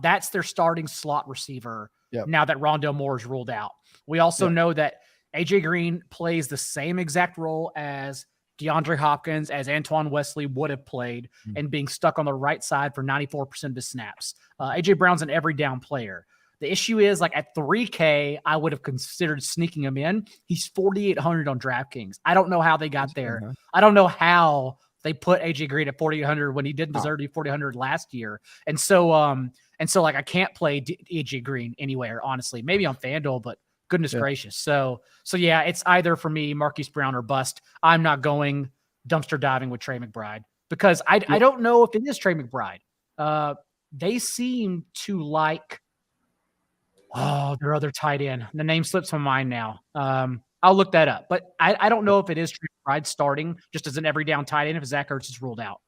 [SPEAKER 2] That's their starting slot receiver now that Rondale Moore is ruled out. We also know that AJ Green plays the same exact role as DeAndre Hopkins, as Antoine Wesley would have played, and being stuck on the right side for 94% of the snaps. AJ Brown's an every down player. The issue is, like, at $3K, I would have considered sneaking him in. He's 4,800 on DraftKings. I don't know how they got there. I don't know how they put AJ Green at 4,800 when he didn't deserve to be 4,800 last year. And so like, I can't play AJ Green anywhere, honestly. Maybe on FanDuel, but goodness gracious. So yeah, it's either for me, Marquise Brown or bust. I'm not going dumpster diving with Trey McBride because I don't know if it is Trey McBride. They seem to like their other tight end. The name slips my mind now. I'll look that up, but I don't know if it is Trey McBride starting just as an every down tight end if Zach Ertz is ruled out.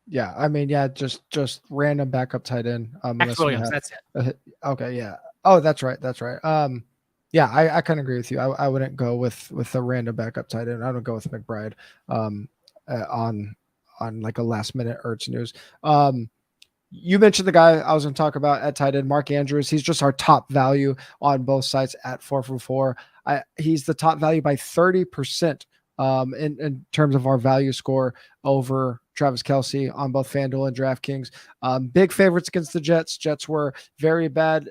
[SPEAKER 1] Yeah, I mean, just random backup tight end.
[SPEAKER 2] Max Williams, that's it.
[SPEAKER 1] Okay, yeah. Oh, that's right. Yeah, I kind of agree with you. I wouldn't go with a random backup tight end. I don't go with McBride on like a last minute Ertz news. You mentioned the guy I was going to talk about at tight end, Mark Andrews. He's just our top value on both sites at 4 for 4. He's the top value by 30% in terms of our value score over Travis Kelce on both FanDuel and DraftKings. Big favorites against the Jets. Jets were very bad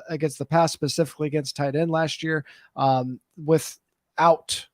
[SPEAKER 1] against the pass, specifically against tight end last year. Without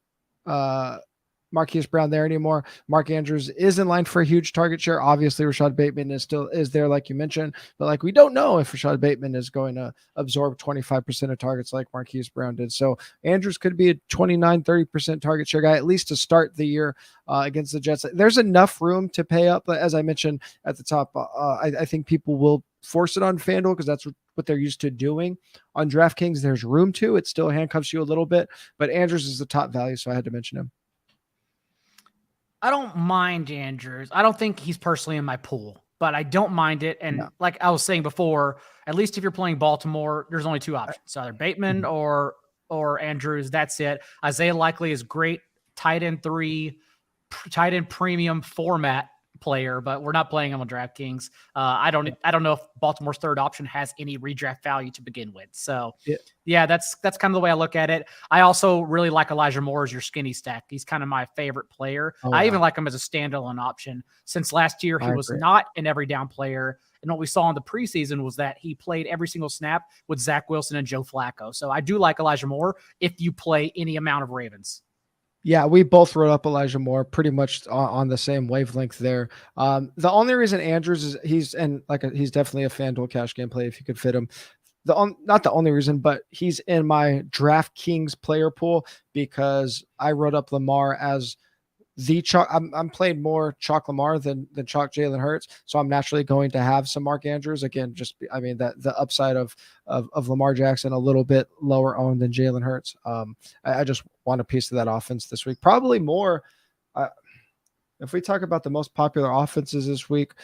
[SPEAKER 1] Marquise Brown there anymore, Mark Andrews is in line for a huge target share. Obviously, Rashad Bateman is there, like you mentioned, but like we don't know if Rashad Bateman is going to absorb 25% of targets like Marquise Brown did. So Andrews could be a 29-30% target share guy, at least to start the year against the Jets. There's enough room to pay up, but as I mentioned at the top, I think people will force it on FanDuel because that's what they're used to doing. On DraftKings, there's room to. It still handcuffs you a little bit, but Andrews is the top value, so I had to mention him.
[SPEAKER 2] I don't mind Andrews. I don't think he's personally in my pool, but I don't mind it. And like I was saying before, at least if you're playing Baltimore, there's only two options: either Bateman or Andrews. That's it. Isaiah Likely is great tight end premium format player, but we're not playing him on DraftKings. I don't know if Baltimore's third option has any redraft value to begin with. So yeah, that's kind of the way I look at it. I also really like Elijah Moore as your skinny stack. He's kind of my favorite player. I even like him as a standalone option. Since last year, he was not an every down player. And what we saw in the preseason was that he played every single snap with Zach Wilson and Joe Flacco. So I do like Elijah Moore if you play any amount of Ravens.
[SPEAKER 1] Yeah, we both wrote up Elijah Moore pretty much on the same wavelength there. The only reason Andrews is he's definitely a FanDuel cash game play if you could fit him. Not the only reason, but he's in my DraftKings player pool because I wrote up Lamar as the chalk. I'm playing more chalk Lamar than chalk Jalen Hurts, so I'm naturally going to have some Mark Andrews again. That the upside of Lamar Jackson a little bit lower owned than Jalen Hurts. I just want a piece of that offense this week, probably more. If we talk about the most popular offenses this week,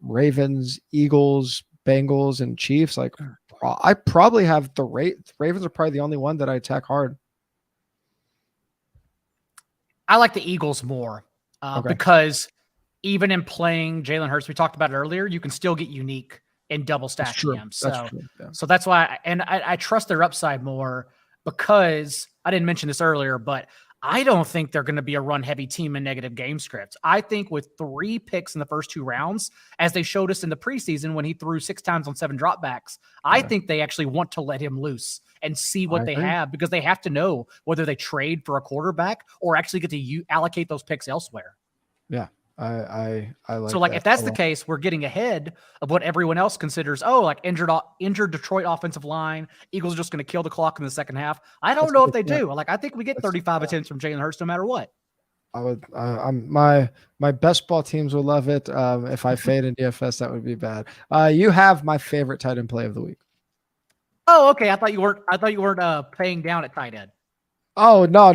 [SPEAKER 1] Ravens, Eagles, Bengals, and Chiefs, like I probably have the Ravens are probably the only one that I attack hard.
[SPEAKER 2] I like the Eagles more because even in playing Jalen Hurts, we talked about it earlier, you can still get unique in double stacking him. So that's why, I trust their upside more because I didn't mention this earlier, but I don't think they're going to be a run heavy team in negative game scripts. I think with 3 picks in the first 2 rounds, as they showed us in the preseason when he threw 6 times on 7 dropbacks, I think they actually want to let him loose and see what they have because they have to know whether they trade for a quarterback or actually get to allocate those picks elsewhere.
[SPEAKER 1] Yeah. I like
[SPEAKER 2] so like if that's the case, we're getting ahead of what everyone else considers. Like injured Detroit offensive line. Eagles are just going to kill the clock in the second half. I don't know if they do. Like I think we get 35 attempts from Jalen Hurts no matter what.
[SPEAKER 1] I would. My best ball teams will love it. If I fade in DFS, that would be bad. You have my favorite tight end play of the week.
[SPEAKER 2] Oh, okay. I thought you weren't paying down at tight end.
[SPEAKER 1] Oh no,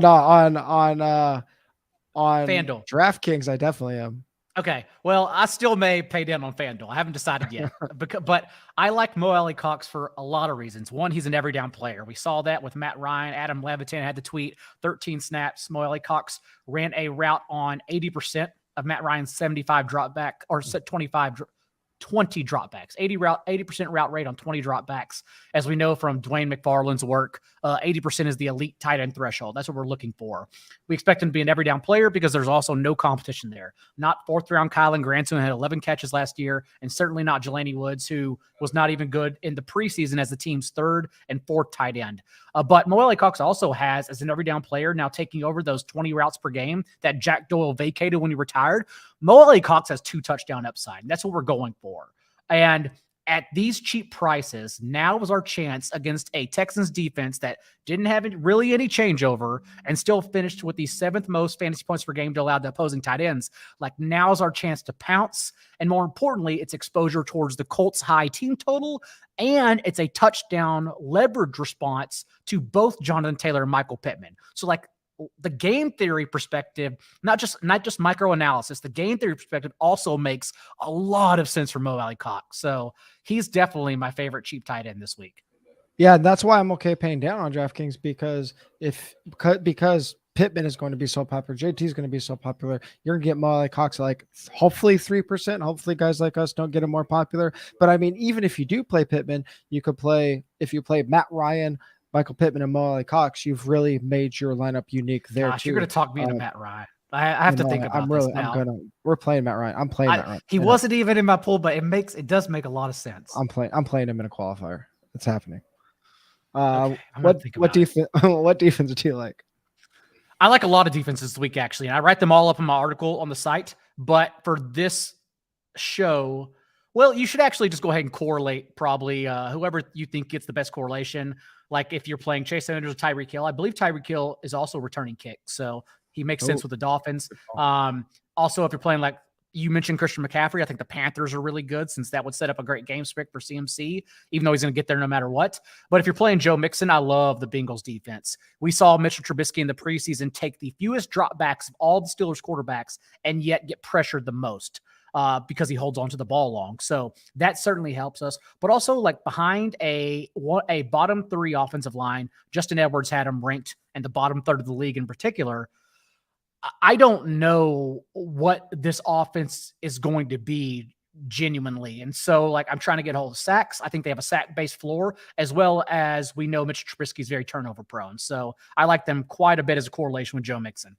[SPEAKER 1] on
[SPEAKER 2] FanDuel
[SPEAKER 1] DraftKings, I definitely am.
[SPEAKER 2] Okay. Well, I still may pay down on FanDuel. I haven't decided yet. But I like Mo Alley Cox for a lot of reasons. One, he's an every down player. We saw that with Matt Ryan. Adam Levitan had the tweet 13 snaps. Mo Alley Cox ran a route on 80% of Matt Ryan's 75 dropback or 20 dropbacks, 80% route rate on 20 dropbacks. As we know from Dwayne McFarland's work, 80% is the elite tight end threshold. That's what we're looking for. We expect him to be an every down player because there's also no competition there. Not fourth round Kylan Granson, who had 11 catches last year, and certainly not Jelani Woods, who was not even good in the preseason as the team's third and fourth tight end. But Mo Alley Cox also has, as an every down player, now taking over those 20 routes per game that Jack Doyle vacated when he retired. Mo Alley Cox has 2 touchdown upside. That's what we're going for. And at these cheap prices, now is our chance against a Texans defense that didn't have really any changeover and still finished with the 7th most fantasy points per game to allow the opposing tight ends. Like, now's our chance to pounce. And more importantly, it's exposure towards the Colts high team total. And it's a touchdown leverage response to both Jonathan Taylor and Michael Pittman. So, like, the game theory perspective, not just micro analysis, the game theory perspective also makes a lot of sense for Mo Alley Cox. So he's definitely my favorite cheap tight end this week.
[SPEAKER 1] Yeah, that's why I'm okay paying down on DraftKings, because Pittman is going to be so popular, JT is going to be so popular. You're gonna get Mo Alley Cox like hopefully 3%. Hopefully guys like us don't get him more popular. But I mean, even if you do play Pittman, if you play Matt Ryan, Michael Pittman, and Mo Alley Cox, you've really made your lineup unique there.
[SPEAKER 2] Gosh,
[SPEAKER 1] too.
[SPEAKER 2] You're going to talk me into Matt Ryan. I have to think about this now.
[SPEAKER 1] We're playing Matt Ryan. I'm playing Matt Ryan.
[SPEAKER 2] He wasn't even in my pool, but it does make a lot of sense.
[SPEAKER 1] I'm playing him in a qualifier. It's happening.
[SPEAKER 2] Okay,
[SPEAKER 1] what defense do you like?
[SPEAKER 2] I like a lot of defenses this week, actually, and I write them all up in my article on the site. But for this show, well, you should actually just go ahead and correlate probably whoever you think gets the best correlation. Like if you're playing Chase Sanders or Tyreek Hill, I believe Tyreek Hill is also returning kick, so he makes sense with the Dolphins. Also, if you're playing, like you mentioned, Christian McCaffrey, I think the Panthers are really good, since that would set up a great game script for CMC, even though he's going to get there no matter what. But if you're playing Joe Mixon, I love the Bengals defense. We saw Mitchell Trubisky in the preseason take the fewest dropbacks of all the Steelers quarterbacks and yet get pressured the most. Because he holds onto the ball long. So that certainly helps us. But also, like, behind a bottom 3 offensive line, Justin Edwards had him ranked in the bottom third of the league in particular. I don't know what this offense is going to be genuinely. And so, like, I'm trying to get hold of sacks. I think they have a sack-based floor, as well as we know Mitch Trubisky is very turnover prone. So I like them quite a bit as a correlation with Joe Mixon.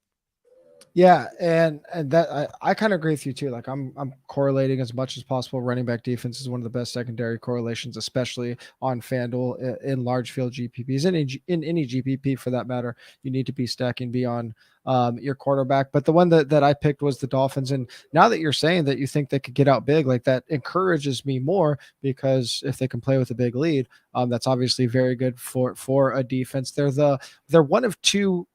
[SPEAKER 1] Yeah, and that I kind of agree with you too. Like I'm correlating as much as possible. Running back defense is one of the best secondary correlations, especially on FanDuel in large field GPPs, in any GPP for that matter. You need to be stacking beyond your quarterback. But the one that I picked was the Dolphins. And now that you're saying that you think they could get out big, like that encourages me more, because if they can play with a big lead, that's obviously very good for a defense. They're one of 2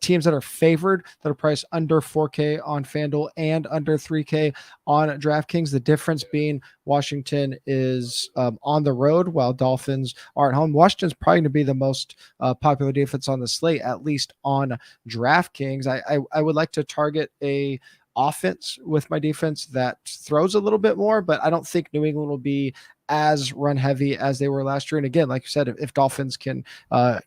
[SPEAKER 1] teams that are favored that are priced under 4K on FanDuel and under 3K on DraftKings. The difference being Washington is on the road while Dolphins are at home. Washington's probably going to be the most popular defense on the slate, at least on DraftKings. I would like to target a offense with my defense that throws a little bit more, but I don't think New England will be as run heavy as they were last year. And again, like you said, if Dolphins can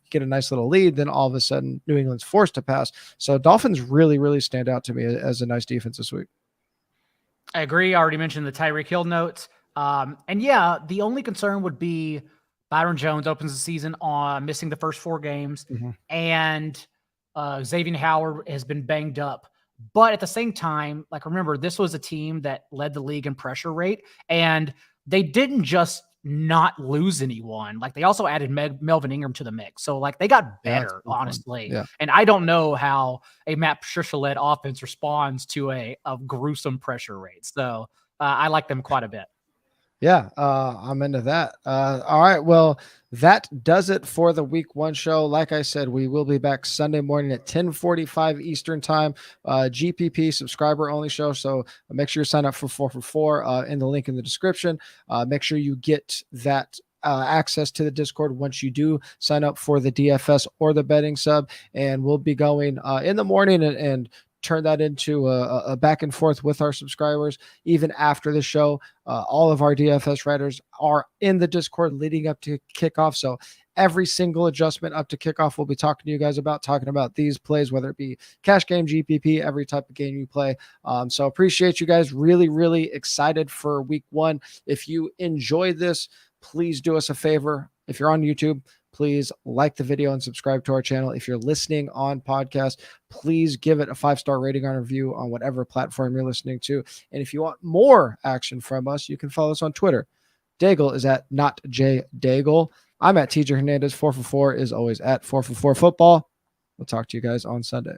[SPEAKER 1] get a nice little lead, then all of a sudden New England's forced to pass. So Dolphins really, really stand out to me as a nice defense this week.
[SPEAKER 2] I agree. I already mentioned the Tyreek Hill notes. And yeah, the only concern would be Byron Jones opens the season on missing the first 4 games, and Xavier Howard has been banged up. But at the same time, like, remember, this was a team that led the league in pressure rate, and they didn't just not lose anyone. Like, they also added Melvin Ingram to the mix. So, like, they got better, honestly. Yeah. And I don't know how a Matt Patricia-led offense responds to a gruesome pressure rate. So I like them quite a bit.
[SPEAKER 1] Yeah, I'm into that. All right, well, that does it for the week 1 show. Like I said, we will be back Sunday morning at 10:45 Eastern time. GPP subscriber only show. So make sure you sign up for 4 for 4 in the link in the description. Make sure you get that access to the Discord once you do sign up for the DFS or the betting sub. And we'll be going in the morning and turn that into a back and forth with our subscribers. Even after the show, all of our DFS writers are in the Discord leading up to kickoff. So every single adjustment up to kickoff, we'll be talking to you guys about, talking about these plays, whether it be cash game, GPP, every type of game you play. So appreciate you guys. Really, really excited for week 1. If you enjoyed this, please do us a favor. If you're on YouTube, please like the video and subscribe to our channel. If you're listening on podcast, please give it a 5-star rating on review on whatever platform you're listening to. And if you want more action from us, you can follow us on Twitter. Daigle is at NotJDaigle. I'm at TJ Hernandez. 4for4 is always at 4for4 football. We'll talk to you guys on Sunday.